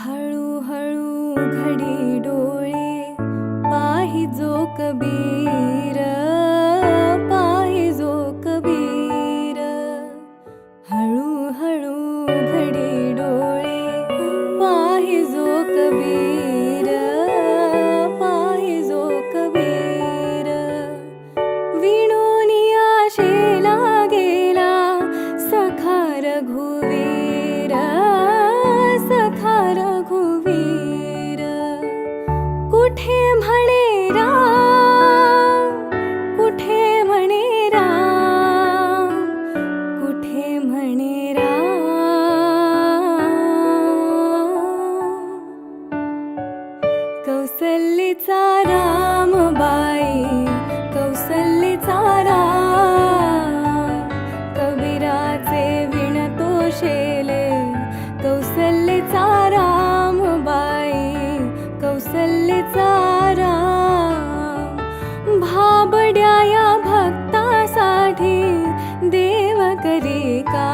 हळूहळू घडी डोळे पाहिजो कबीर, पाहिजो कबीर. हळूहळू घडी डोळे पाहिजो कबीर, पाहिजो कबीर. विणोनिया शेला गेला सखा रघुवीर, सखा रघुवीर. कुठे म्हणे राम, कुठे म्हणे राम, कुठे म्हणे राम. कौसल्येचा रामबाई, कौसल्येचा राम. कबीराचे विणतो शेले कौसल्येचा रामबाई, कौसल्येचा राम. भाबड्या या भक्तासाठी देव करी का